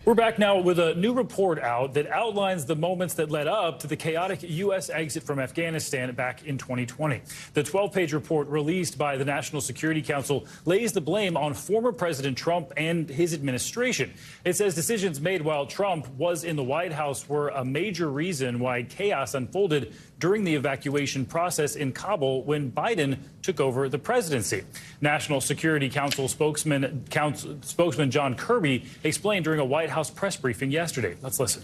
We're back now with a new report out that outlines the moments that led up to the chaotic U.S. exit from Afghanistan back in 2020. The 12-page report released by the National Security Council lays the blame on former President Trump and his administration. It says decisions made while Trump was in the White House were a major reason why chaos unfolded during the evacuation process in Kabul when Biden took over the presidency. National Security Council spokesman John Kirby explained during a White House press briefing yesterday. Let's listen.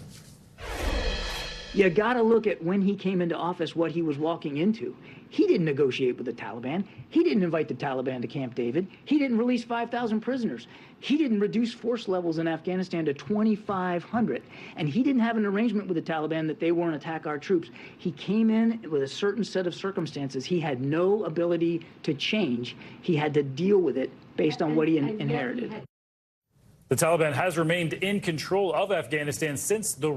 You got to look at when he came into office, what he was walking into. He didn't negotiate with the Taliban. He didn't invite the Taliban to Camp David. He didn't release 5,000 prisoners. He didn't reduce force levels in Afghanistan to 2,500. And he didn't have an arrangement with the Taliban that they won't attack our troops. He came in with a certain set of circumstances. He had no ability to change. He had to deal with it based on what he inherited. The Taliban has remained in control of Afghanistan since the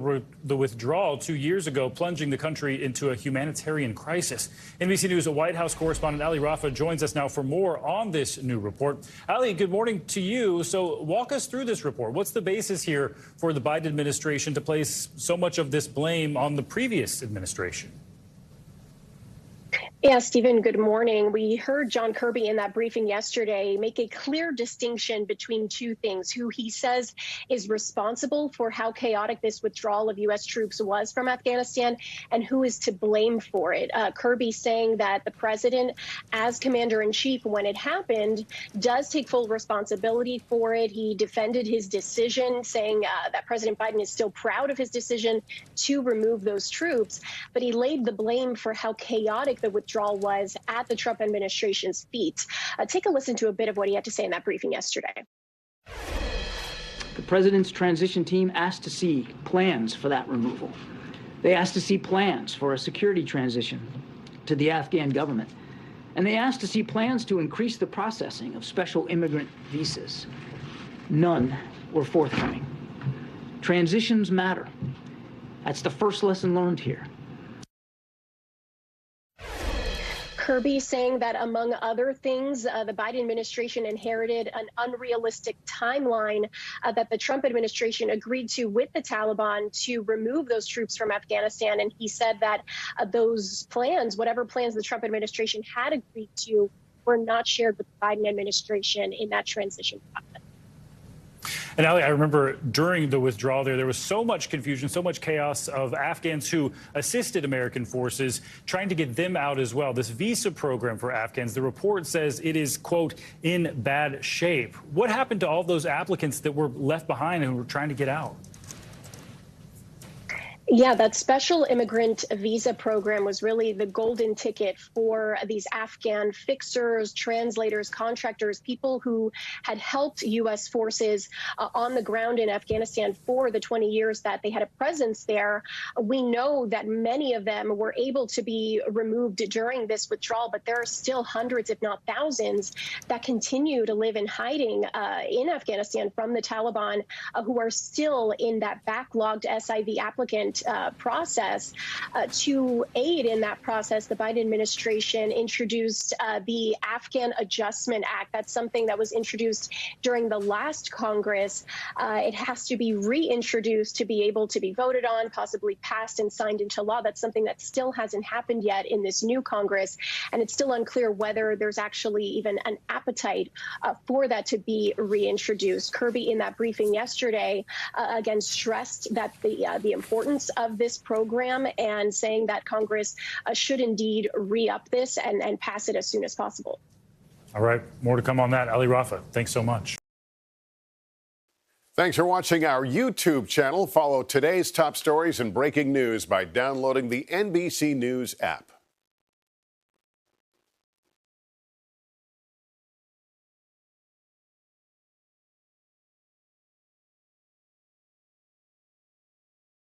withdrawal 2 years ago, plunging the country into a humanitarian crisis. NBC News White House correspondent Allie Raffa joins us now for more on this new report. Allie, good morning to you. So walk us through this report. What's the basis here for the Biden administration to place so much of this blame on the previous administration? Yeah, Stephen, good morning. We heard John Kirby in that briefing yesterday make a clear distinction between two things: who he says is responsible for how chaotic this withdrawal of U.S. troops was from Afghanistan and who is to blame for it. Kirby saying that the president, as commander in chief when it happened, does take full responsibility for it. He defended his decision, saying that President Biden is still proud of his decision to remove those troops, but he laid the blame for how chaotic the withdrawal was at the Trump administration's feet. Take a listen to a bit of what he had to say in that briefing yesterday. The president's transition team asked to see plans for that removal. They asked to see plans for a security transition to the Afghan government. And they asked to see plans to increase the processing of special immigrant visas. None were forthcoming. Transitions matter. That's the first lesson learned here. Kirby saying that, among other things, the Biden administration inherited an unrealistic timeline that the Trump administration agreed to with the Taliban to remove those troops from Afghanistan. And he said that those plans, whatever plans the Trump administration had agreed to, were not shared with the Biden administration in that transition process. And Allie, I remember during the withdrawal there was so much confusion, so much chaos of Afghans who assisted American forces, trying to get them out as well. This visa program for Afghans, the report says it is, quote, in bad shape. What happened to all those applicants that were left behind and who were trying to get out? Yeah, that special immigrant visa program was really the golden ticket for these Afghan fixers, translators, contractors, people who had helped U.S. forces on the ground in Afghanistan for the 20 years that they had a presence there. We know that many of them were able to be removed during this withdrawal, but there are still hundreds, if not thousands, that continue to live in hiding in Afghanistan from the Taliban, who are still in that backlogged SIV applicant process. To aid in that process, the Biden administration introduced the Afghan Adjustment Act. That's something that was introduced during the last Congress. It has to be reintroduced to be able to be voted on, possibly passed and signed into law. That's something that still hasn't happened yet in this new Congress, and it's still unclear whether there's actually even an appetite for that to be reintroduced. Kirby, in that briefing yesterday, again stressed that the importance of this program and saying that Congress should indeed re-up this and pass it as soon as possible. All right. More to come on that. Allie Raffa, thanks so much. Thanks for watching our YouTube channel. Follow today's top stories and breaking news by downloading the NBC News app.